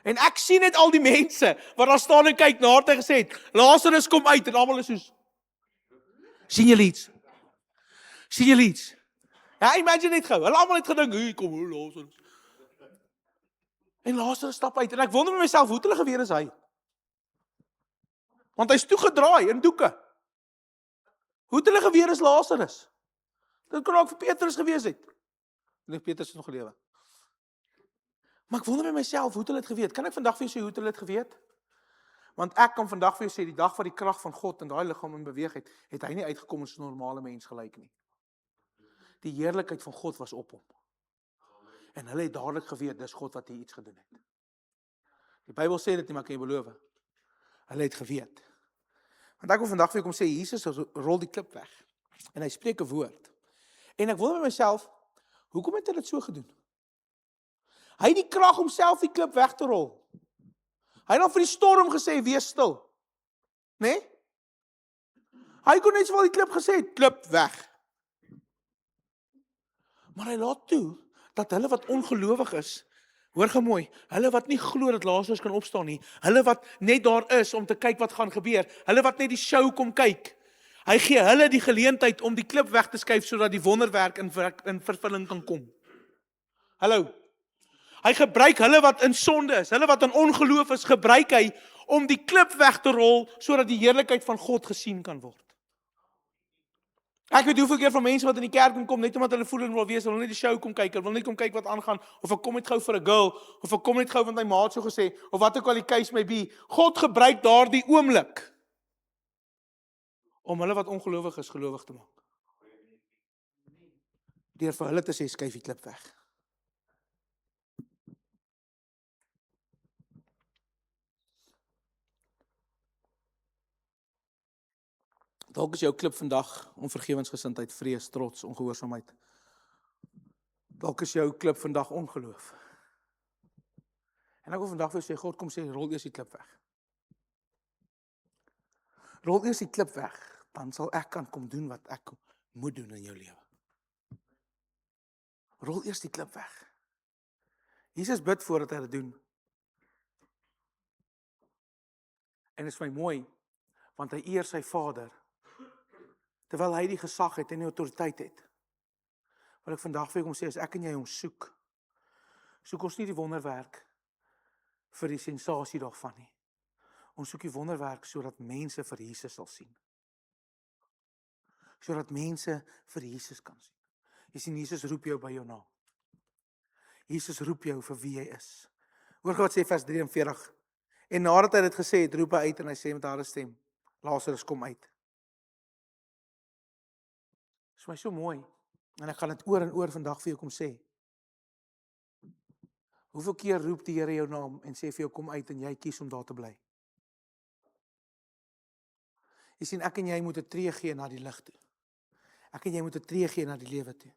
En ek sien net al die mense wat daar staan en kyk na hy gesê het, Lazarus kom uit en almal is soos, sien julle iets? Sien julle iets? Ja, imagine net gou. Hulle almal het gedink, hier kom Lazarus. En Lazarus stap uit en ek wonder met myself, hoe het hulle geweet is hy? Want hy's toegedraai in doeke. Hoe het hulle geweet is Lazarus? Dit kon ook vir Petrus gewees het. Nee, Petrus is nog gelewe. Maar ek wonder met myself, hoe het hulle dit geweet? Kan ek vandag vir jou sê, hoe het hulle dit geweet? Want ek kan vandag vir jou sê, die dag wat die krag van God in daai liggaam in beweeg het, het hy nie uitgekom as 'n normale mens gelyk nie. Die heerlikheid van God was op hom. En hulle het dadelik geweet, dis God wat hier iets gedoen het. Die Bybel sê dit nie, maar kan jy beloof? Hulle het geweet. Want ek wil vandag vir jou kom sê, Jesus rol die klip weg. En hy spreek 'n woord. En ek wonder met myself, hoekom het hy dit so gedoen? Hy het die krag om self die klip weg te rol. Hy het dan vir die storm gesê, wees stil. Nee? Hy kon net sowel die klip gesê het, klip weg. Maar hy laat toe, dat hulle wat ongelowig is, hoor gou mooi, hulle wat nie glo dat Lazarus kan opstaan nie, hulle wat net daar is om te kyk wat gaan gebeur, hulle wat net die show kom kyk, hy gee hulle die geleentheid om die klip weg te skuif, sodat die wonderwerk in vervulling kan kom. Hallo, hy gebruik hulle wat in sonde is, hulle wat in ongeloof is, gebruik hy om die klip weg te rol, sodat die heerlikheid van God gesien kan word. Ek weet hoeveel keer van mense wat in die kerk kom, net omdat hulle voel en wil wees, hulle wil net die show kom kyk, hulle wil net kom kyk wat aangaan, of ek kom net gou vir 'n girl, of ek kom net gou want my maat so gesê, of wat ook al die case may be. God gebruik daardie oomblik om hulle wat ongelowig is, gelowig te maak. Deur vir hulle te sê, skuif die klip weg. Dalk is jou klip vandag onvergewensgesindheid, vrees, trots, ongehoorsaamheid. Dalk is jou klip vandag ongeloof. En ek wil vandag vir jou sê, God kom sê, rol eers die klip weg. Rol eers die klip weg, dan sal ek kan kom doen wat ek moet doen in jou lewe. Rol eers die klip weg. Jesus bid voordat hy dit doen. En dit is my mooi, want hy eer sy Vader, terwyl hy die gesag het en die autoriteit het. Wat ek vandag vir jou kom sê, as ek en jy hom soek ons nie die wonderwerk vir die sensasie daarvan nie. Ons soek die wonderwerk sodat mense vir Jesus sal sien. Sodat mense vir Jesus kan sien. Jy sien, Jesus roep jou by jou naam. Jesus roep jou vir wie jy is. Hoor wat sê vers 43. En nadat hy dit gesê het, roep hy uit en hy sê met harde stem, Lazarus kom uit. Dit is my so mooi, en ek gaan dit oor en oor vandag vir jou kom sê. Hoeveel keer roep die Here jou naam en sê vir jou kom uit en jy kies om daar te bly? Jy sien, ek en jy moet 'n tree gee na die lig toe. Ek en jy moet 'n tree gee na die lewe toe.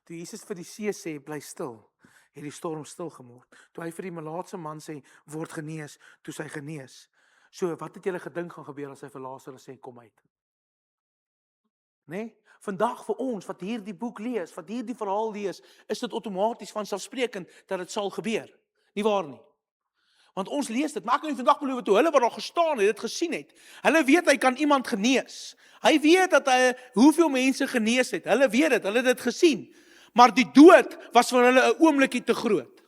Toe Jesus vir die see sê, bly stil, het die storm stil geword. Toe hy vir die malaatse man sê, word genees, toe sy genees. So, wat het julle gedink gaan gebeur as hy vir Lazarus sê, kom uit? Nee, vandag vir ons wat hierdie boek lees, wat hierdie verhaal lees, is dit outomaties vanselfsprekend dat dit sal gebeur. Nie waar nie? Want ons lees dit, maar ek kan nie vandag beloof toe hulle wat daar gestaan het, dit gesien het. Hulle weet hy kan iemand genees. Hy weet dat hy hoeveel mense genees het. Hulle weet dit, hulle het dit gesien. Maar die dood was vir hulle 'n oombliekie te groot.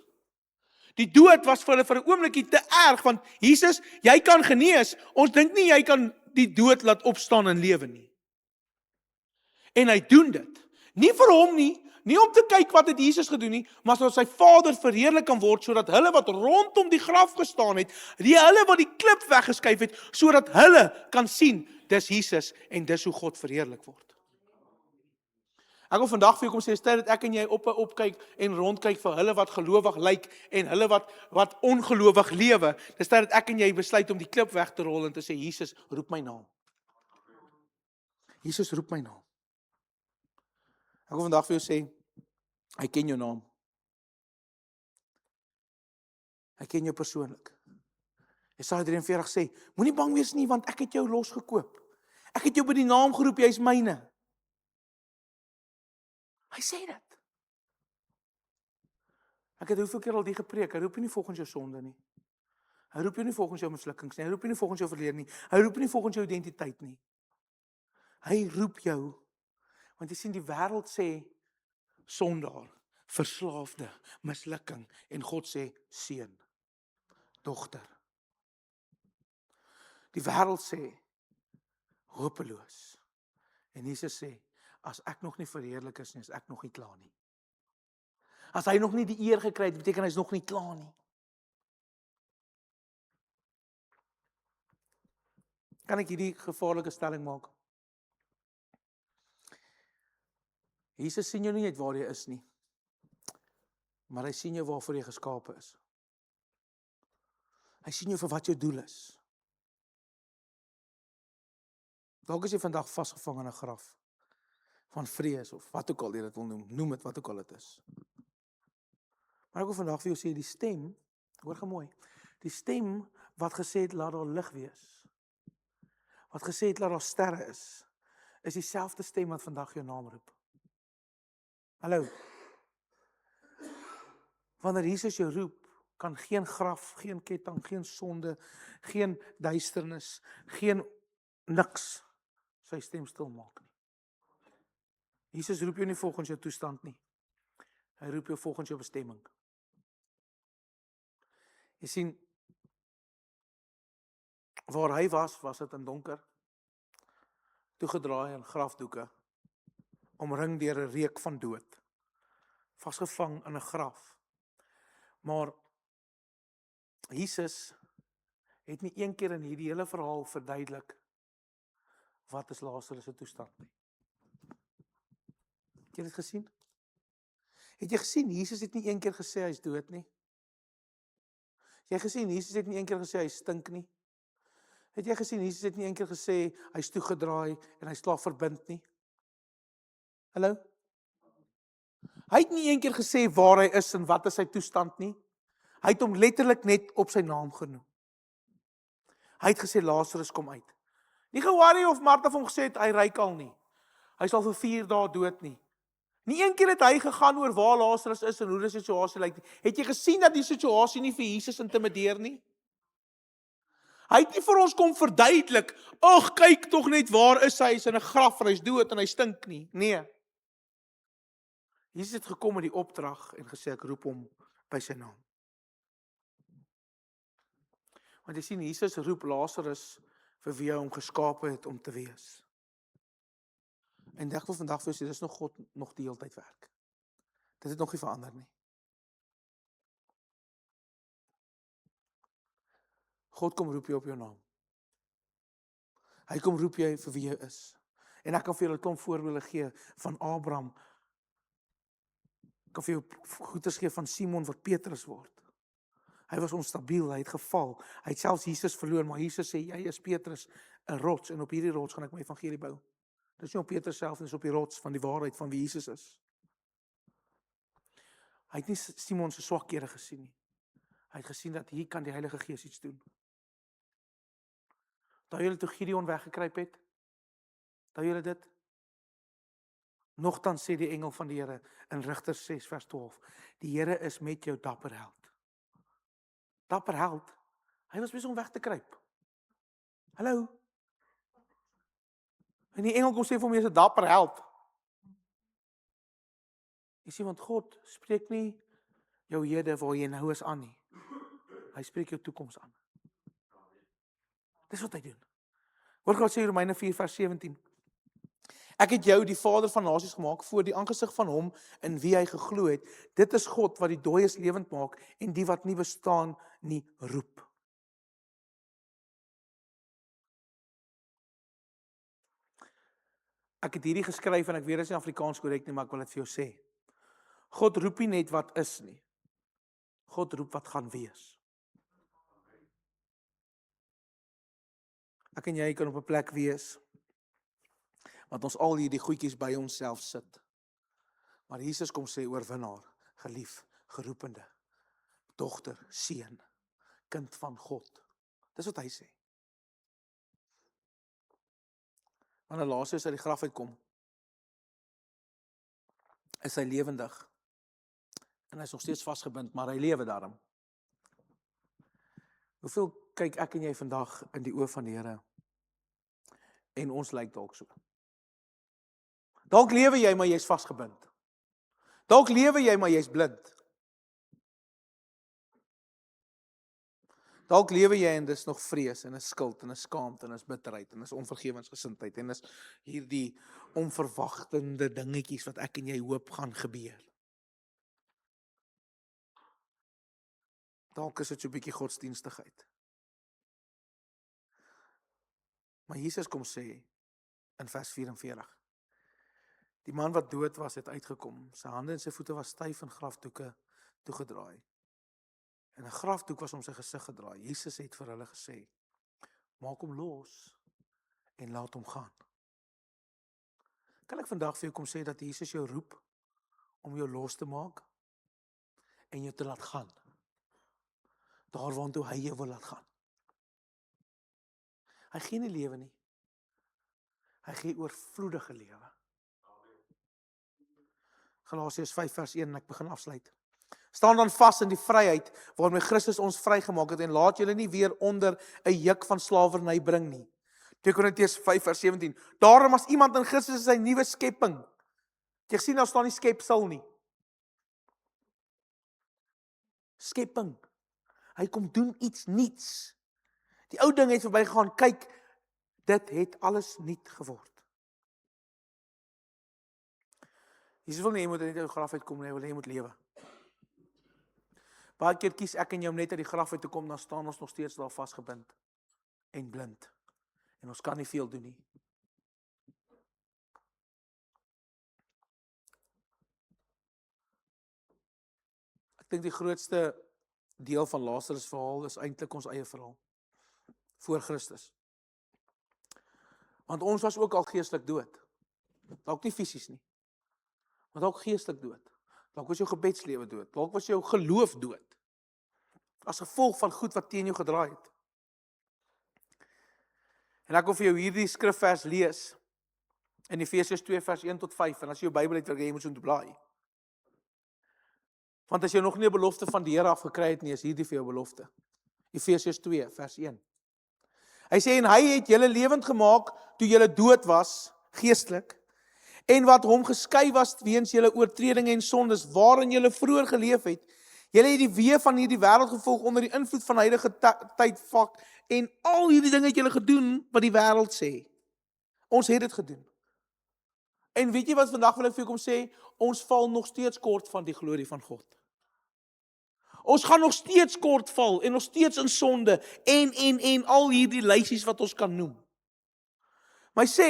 Die dood was vir hulle vir 'n oombliekie te erg, want Jesus, jy kan genees. Ons dink nie jy kan die dood laat opstaan en lewe nie. En hy doen dit. Nie vir hom nie om te kyk wat het Jesus gedoen nie, maar sodat sy Vader verheerlik kan word, sodat hulle wat rondom die graf gestaan het, hulle wat die klip weggeskuif het, sodat hulle kan sien, dis Jesus en dis hoe God verheerlik word. Ek wil vandag vir jou kom sê, is tyd dat ek en jy opkyk en rondkyk vir hulle wat gelowig lyk en hulle wat ongelowig lewe. Dis tyd dat ek en jy besluit om die klip weg te rol en te sê, Jesus, roep my naam. Jesus, roep my naam. Ek wil vandag vir jou sê, hy ken jou naam. Hy ken jou persoonlik. Jesaja 43 sê, moenie bang wees nie, want ek het jou losgekoop. Ek het jou by die naam geroep, jy is myne. Hy sê dit. Ek het hoeveel keer al die gepreek, hy roep jou nie volgens jou sonde nie. Hy roep jou nie volgens jou mislukkings nie, hy roep jou nie volgens jou verlede nie, hy roep jou nie volgens jou identiteit nie. Hy roep jou, want jy sien die wêreld sê, sondaar, verslaafde, mislukking, en God sê, seun, dogter. Die wêreld sê, hopeloos. En Jesus sê, as ek nog nie verheerlik is nie, is ek nog nie klaar nie. As hy nog nie die eer gekry het, beteken hy is nog nie klaar nie. Kan ek hierdie gevaarlike stelling maak? Jesus sien jou nie net waar jy is nie, maar hy sien jou waarvoor jy geskape is. Hy sien jou vir wat jou doel is. Dalk is jy vandag vasgevang in 'n graf van vrees of wat ook al jy dit wil noem dit wat ook al dit is. Maar ek wil vandag vir jou sê, die stem, hoor gemooi, die stem wat gesê het, laat daar lig wees, wat gesê het, laat daar sterre is dieselfde stem wat vandag jou naam roep. Hallo. Wanneer Jesus jou roep, kan geen graf, geen ketting, geen sonde, geen duisternis, geen niks sy stem stil maak nie. Jesus roep jou nie volgens jou toestand nie. Hy roep jou volgens jou bestemming. Jy sien, waar hy was dit in donker, toegedraai in grafdoeke, omring deur 'n reuk van dood, vasgevang in 'n graf. Maar Jesus het nie een keer in hierdie hele verhaal verduidelik wat is Lazarus se toestand nie. Het jy dit gesien? Het jy gesien, Jesus het nie een keer gesê hy is dood nie? Het jy gesien, Jesus het nie een keer gesê hy stink nie? Het jy gesien, Jesus het nie een keer gesê hy is toegedraai en hy is klaar verbind nie? Hallo? Hy het nie een keer gesê waar hy is en wat is sy toestand nie. Hy het hom letterlik net op sy naam genoem. Hy het gesê, Lazarus kom uit. Nie ge-worry of Martha vir hom gesê het, hy ryk al nie. Hy sal vir 4 dae dood nie. Nie een keer het hy gegaan oor waar Lazarus is en hoe die situasie lyk nie. Het jy gesien dat die situasie nie vir Jesus intimideer nie? Hy het nie vir ons kom verduidelik, ag, kyk tog net waar is hy, is in 'n graf en hy's dood en hy stink nie. Nee. Jesus het gekom met die opdrag en gesê, ek roep hom by sy naam. Want jy sien, Jesus roep Lazarus vir wie hy hom geskape het om te wees. En ek wil vandag vir jou sê, dis nog God nog die hele tyd werk. Dit het nog nie verander nie. God kom roep jou op jou naam. Hy kom roep jy vir wie jy is. En ek kan vir julle 'n klomp voorbeelde gee van Abraham. Ek kan vir jou goeters gee van Simon wat Petrus word. Hy was onstabiel, hy het geval. Hy het selfs Jesus verloor, maar Jesus sê, jy is Petrus, 'n rots, en op hierdie rots gaan ek my evangelie bou. Dit is nie op Petrus self, dit is op die rots van die waarheid van wie Jesus is. Hy het nie Simon se swakhede gesien nie. Hy het gesien dat hier kan die Heilige Gees iets doen. Daai julle toe Gideon weggekruip het, daai julle dit? Nogtans sê die engel van die Here in Rigters 6 vers 12, die Here is met jou dapper held. Dapper held, hy was besig om weg te kruip. Hallo? En die engel kom sê vir hom, jy is 'n dapper held. Jy sien, want God spreek nie jou hede waar jy nou is aan nie. Hy spreek jou toekoms aan. Dis wat hy doen. Hoor God sê Romeine 4 vers 17. Ek het jou die vader van nasies gemaak voor die aangesig van hom in wie hy geglo het. Dit is God wat die dooies lewend maak en die wat nie bestaan nie roep. Ek het hierdie geskryf en ek weet dit is nie Afrikaans korrek nie, maar ek wil dit vir jou sê. God roep nie net wat is nie. God roep wat gaan wees. Ek en jy kan op 'n plek wees wat ons al hierdie goedjies by onsself sit. Maar Jesus kom sê oorwinnaar, gelief, geroepende, dogter, seun, kind van God. Dis wat hy sê. Wanneer Lazarus uit die graf uitkom, is hy lewendig. En hy is nog steeds vasgebind, maar hy lewe daarom. Hoeveel kyk ek en jy vandag in die oë van die Here? En ons lyk dalk so. Dalk lewe jy, maar jy's vasgebind. Dalk lewe jy, maar jy's blind. Dalk lewe jy en dis nog vrees en is skuld en is skaamte en is bitterheid en is onvergewensgesindheid en is hierdie onverwagtende dingetjies wat ek en jy hoop gaan gebeur. Dalk is dit so 'n bietjie godsdienstigheid. Maar Jesus kom sê in vers 44. Die man wat dood was, het uitgekom. Sy hande en sy voete was styf in grafdoeke toegedraai. En 'n grafdoek was om sy gesig gedraai. Jesus het vir hulle gesê: "Maak hom los en laat hom gaan." Kan ek vandag vir jou kom sê dat Jesus jou roep om jou los te maak en jou te laat gaan? Daar waartoe hy jou wil laat gaan. Hy gee nie lewe nie. Hy gee oorvloedige lewe. Galasiërs 5 vers 1 en ek begin afsluit. Staan dan vas in die vryheid waarmee Christus ons vrygemaak het en laat julle nie weer onder 'n juk van slawerny bring nie. 2 Korintiërs 5 vers 17. Daarom as iemand in Christus is, hy nuwe skepping. Jy sien daar staan nie skepsel nie. Skepping. Hy kom doen iets nuuts. Die ou ding het verbygegaan, kyk, dit het alles nuut geword. Jesus wil nie, jy moet net uit die graf uitkom, hy wil jy moet lewe. Baie keer kies ek en jy om net uit die graf uit te kom, dan staan ons nog steeds daar vasgebind en blind. En ons kan nie veel doen nie. Ek dink die grootste deel van Lazarus verhaal is eintlik ons eie verhaal. Voor Christus. Want ons was ook al geestelik dood. Dalk nie fisies nie. Maar dalk geestelik dood. Dalk was jou gebedslewe dood. Dalk was jou geloof dood. As gevolg van goed wat teen jou gedraai het. En ek wil vir jou hierdie skrifvers lees in Efesiërs 2 vers 1 tot 5 en as jy jou Bybel het, wil jy moet so blaai. Want as jy nog nie 'n belofte van die Here af gekry het nie, is hierdie vir jou belofte. Efesiërs 2 vers 1. Hy sê en hy het julle lewend gemaak toe julle dood was, geestelik, en wat hom geskei was weens julle oortredinge en sondes waarin julle vroeër geleef het. Julle het die weë van hierdie wêreld gevolg onder die invloed van huidige tydvak en al hierdie dinge het julle gedoen wat die wêreld sê. Ons het dit gedoen. En weet jy wat vandag wil ek vir jou kom sê? Ons val nog steeds kort van die glorie van God. Ons gaan nog steeds kort val en nog steeds in sonde en al hierdie lysies wat ons kan noem. Maar hy sê,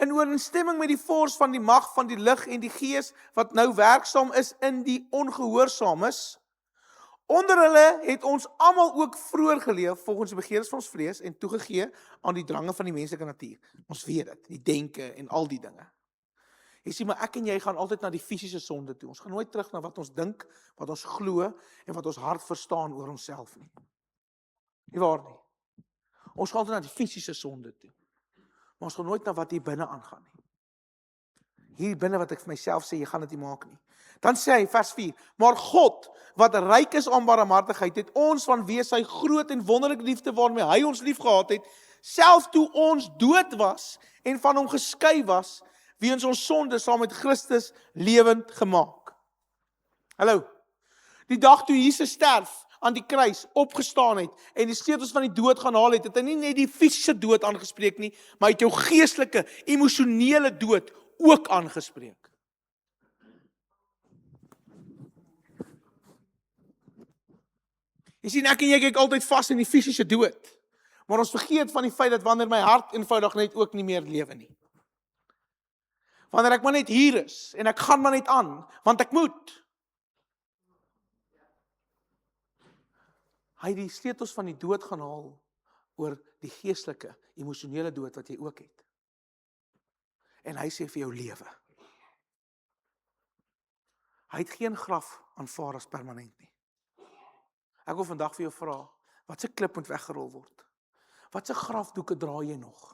in ooreenstemming met die vors van die mag van die lig en die gees wat nou werksaam is in die ongehoorsaames, onder hulle het ons almal ook vroeër geleef volgens die begeertes van ons vlees en toegegee aan die drange van die menslike natuur. Ons weet dit, die denke en al die dinge. Jy sien, maar ek en jy gaan altyd na die fisiese sonde toe. Ons gaan nooit terug na wat ons dink, wat ons glo en wat ons hart verstaan oor onsself nie. Nie waar nie. Ons gaan altyd na die fisiese sonde toe. Maar ons gaan nooit na wat hier binne aangaan nie. Hier binne wat ek vir myself sê, jy gaan dit nie maak nie. Dan sê hy vers 4, maar God, wat ryk is aan barmhartigheid, het ons vanweë sy groot en wonderlike liefde waarmee hy ons lief gehad het, selfs toe ons dood was en van hom geskei was, weens ons sonde saam met Christus lewend gemaak. Hallo. Die dag toe Jesus sterf aan die kruis, opgestaan het en die sleutels van die dood gaan haal het, het hy nie net die fisiese dood aangespreek nie, maar hy het jou geestelike, emosionele dood ook aangespreek. Jy sien, ek en jy kyk altyd vas in die fisiese dood, maar ons vergeet van die feit dat wanneer my hart eenvoudig net ook nie meer lewe nie. Wanneer ek maar net hier is, en ek gaan maar net aan, want ek moet. Hy het die sleutels van die dood gaan haal, oor die geestelike, emosionele dood wat jy ook het. En hy sê vir jou lewe. Hy het geen graf aanvaar as permanent nie. Ek wil vandag vir jou vra, wat se klip moet weggerol word? Wat se grafdoeke dra jy nog?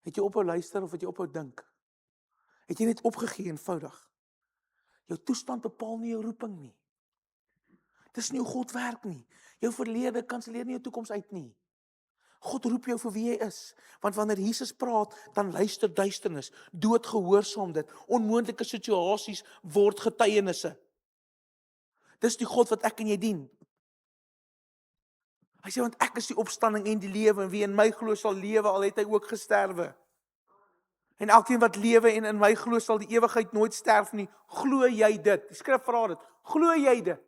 Het jy ophou luister of het jy ophou dink? Het jy net opgegee eenvoudig? Jou toestand bepaal nie jou roeping nie. Dis nie hoe God werk nie. Jou verlede kanselleer nie jou toekoms uit nie. God roep jou vir wie jy is, want wanneer Jesus praat, dan luister duisternis, dood gehoorsaam dit, onmoontlike situasies word getuienisse. Dis die God wat ek en jy dien. Hy sê, want ek is die opstanding en die lewe, en wie in my glo sal lewe, al het hy ook gesterwe. En elkeen wat lewe en in my glo sal die ewigheid nooit sterf nie. Glo jy dit? Die skrif vra dit. Glo jy dit?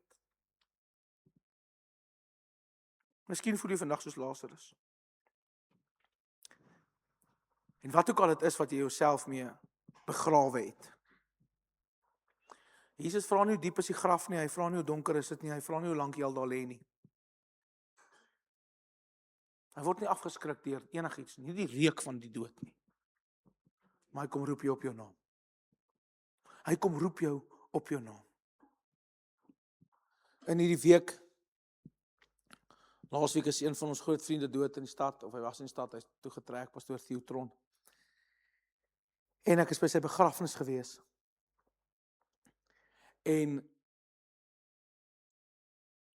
Miskien voel jy vandag soos Lazarus. En wat ook al dit is wat jy jouself mee begrawe het. Jesus vra nie hoe diep is die graf nie, hy vra nie hoe donker is dit nie, hy vra nie hoe lank jy al daar lê nie. Hy word nie afgeskrik deur enigiets nie, nie die reuk van die dood nie. Maar hy kom roep jou op jou naam. Hy kom roep jou op jou naam. In hierdie week, laasweek is een van ons groot vriende dood in die stad, of hy was in die stad, hy is toegetrek, pastoor Theotron. En ek is by sy begrafnis gewees. En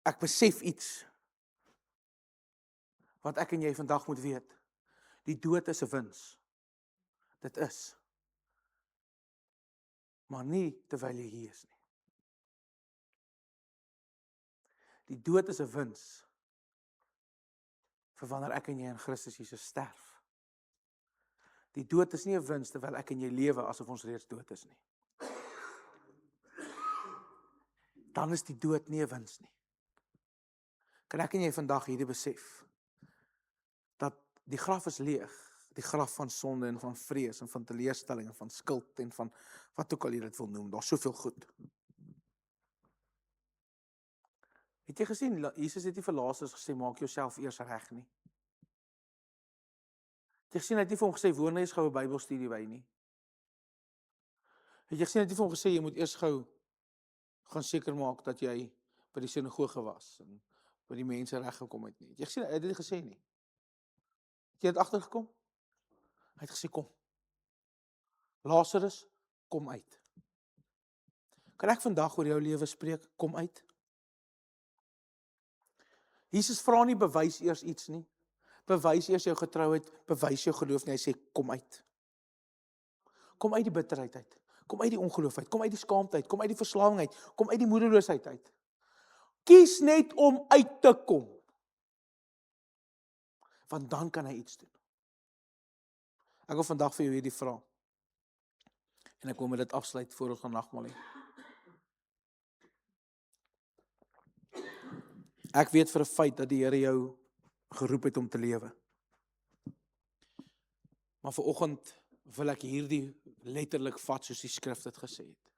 ek besef iets, wat ek en jy vandag moet weet. Die dood is 'n wins. Dit is. Maar nie terwyl jy hier is nie. Die dood is 'n wins vir wanneer ek en jy in Christus Jesus sterf. Die dood is nie 'n wins terwyl ek en jy lewe asof ons reeds dood is nie. Dan is die dood nie 'n wins nie. Kan ek en jy vandag hierdie besef, dat die graf is leeg, die graf van sonde en van vrees en van teleurstelling en van skuld en van wat ook al jy dit wil noem, daar's soveel goed. Het jy gesien, Jesus het nie vir Lazarus gesê, maak jouself eers reg nie. Het jy gesien, hy het nie vir hom gesê, woon jy eens gou 'n Bybelstudie by nie. Het jy gesien, hy het nie vir hom gesê, jy moet eers gou gaan seker maak dat jy by die sinagoge was en by die mense reg gekom het nie. Het jy gesien, hy het dit gesê nie. Het jy dit agtergekom? Hy het gesê, kom. Lazarus, kom uit. Kan ek vandag oor jou lewe spreek? Kom uit. Jesus vra nie, bewys eers iets nie. Bewys eers jou getrouheid, bewys jou geloof nie. Hy sê, kom uit. Kom uit die bitterheid uit. Kom uit die ongeloof uit. Kom uit die skaamte uit. Kom uit die verslawing uit. Kom uit die moedeloosheid uit. Kies net om uit te kom. Want dan kan hy iets doen. Ek wil vandag vir jou hierdie vra. En ek wil met dit afsluit voor ons gaan nagmaal hê. Ek weet vir 'n feit dat die Here jou geroep het om te lewe. Maar vanoggend wil ek hierdie letterlik vat soos die skrif dit gesê het.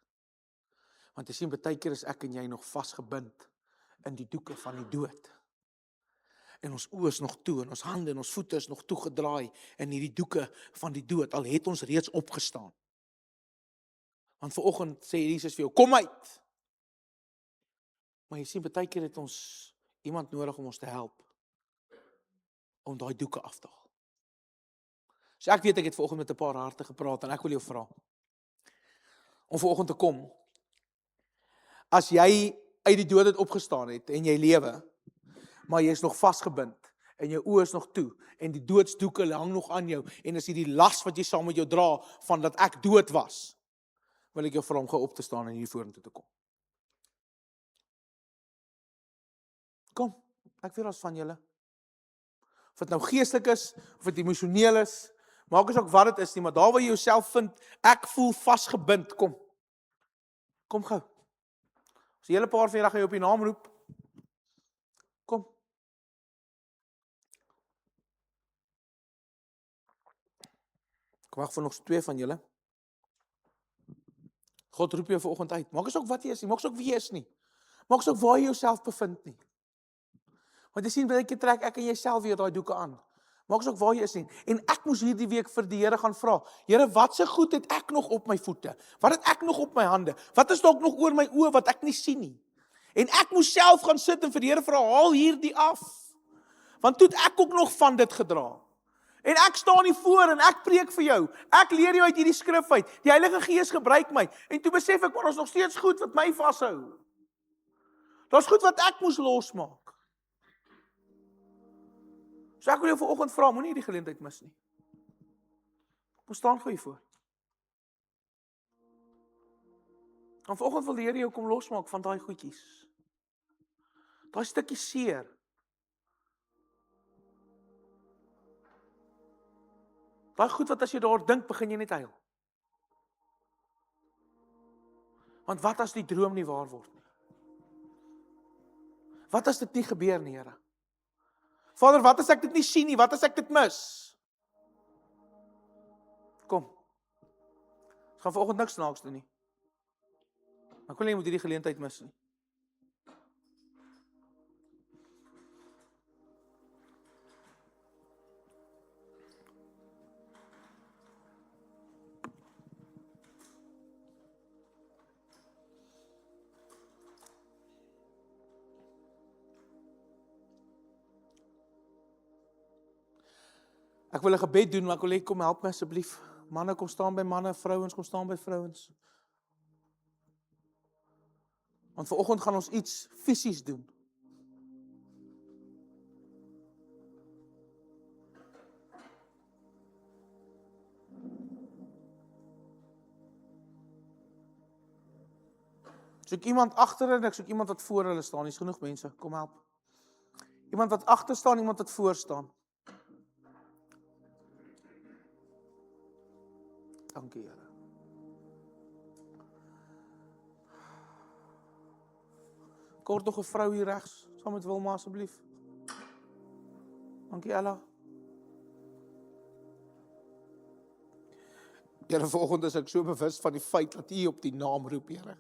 Want jy sien, baie keer is ek en jy nog vasgebind in die doeke van die dood. En ons oë is nog toe, en ons hande en ons voete is nog toegedraai in hierdie doeke van die dood, al het ons reeds opgestaan. Want vanoggend sê Jesus vir jou, kom uit! Maar jy sien, baie keer het ons iemand nodig om ons te help, om daai doeke af te haal. So ek weet, ek het vanoggend met 'n paar harte gepraat, en ek wil jou vra, om vanoggend te kom, as jy uit die dood het opgestaan het, en jy lewe, maar jy is nog vasgebind, en jou oë is nog toe, en die doodsdoeke hang nog aan jou, en is hierdie las wat jy saam met jou dra, van dat ek dood was, wil ek jou vra om gou op te staan en hier vorentoe te kom. Kom, ek weet ons van julle. Of dit nou geestelik is, of dit emosioneel is, maak as ook wat dit is nie, maar daar waar jy jouself vind, ek voel vasgebind, kom. Kom gou. As 'n hele paar van julle gaan jou op die naam roep, kom. Ek wag vir nog 2 van julle. God roep jou vanoggend uit. Maak asook wat jy is nie, maak asook wie jy is nie. Maak asook waar jy jouself bevind nie. Want jy sien, baie keer trek ek en jouself weer daai doeke aan. Maak asook waar jy is nie. En ek moes hierdie week vir die Here gaan vra, Here, wat se goed het ek nog op my voete? Wat het ek nog op my hande? Wat is dalk nog oor my oë wat ek nie sien nie? En ek moes self gaan sit en vir die Here vra, haal hierdie af. Want toe het ek ook nog van dit gedra. En ek staan hier voor en ek preek vir jou. Ek leer jou uit hierdie skrif uit. Die Heilige Gees gebruik my. En toe besef ek, maar ons nog steeds goed wat my vashou. Daar's goed wat ek moes losmaak. So ek wil jou vanoggend vra, moenie die geleentheid mis nie. Kom staan gou hier voor. En vanoggend wil die Here jou kom losmaak van daai goedjies. Daai stukkie seer. Daai goed wat as jy daar dink, begin jy net huil. Want wat as die droom nie waar word nie? Wat as dit nie gebeur nie, Here? Vader, wat as ek dit nie sien nie? Wat as ek dit mis? Kom. Ons gaan vanoggend niks snaaks doen nie. Maar ek wil nie jy moet hierdie geleentheid mis nie. Ek wil 'n gebed doen, maar ek wil hê kom help my asseblief. Manne kom staan by manne, vrouens kom staan by vrouens. Want vanoggend gaan ons iets fisies doen. Soek iemand agter en ek soek iemand wat voor hulle staan. Hier's genoeg mense, kom help. Iemand wat agter staan, iemand wat voor staan. Dankie, Here. Kort nog 'n vrou hier regs, saam met Wilma asseblief. Dankie, Ella. Here, vanoggend is ek so bewus van die feit dat U op die naam roep, Here.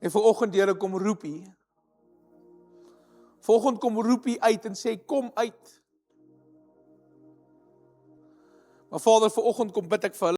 En vanoggend, Here, kom roep U. Vanoggend kom roep U uit en sê, kom uit. Maar Vader, vanoggend kom bid ek vir hulle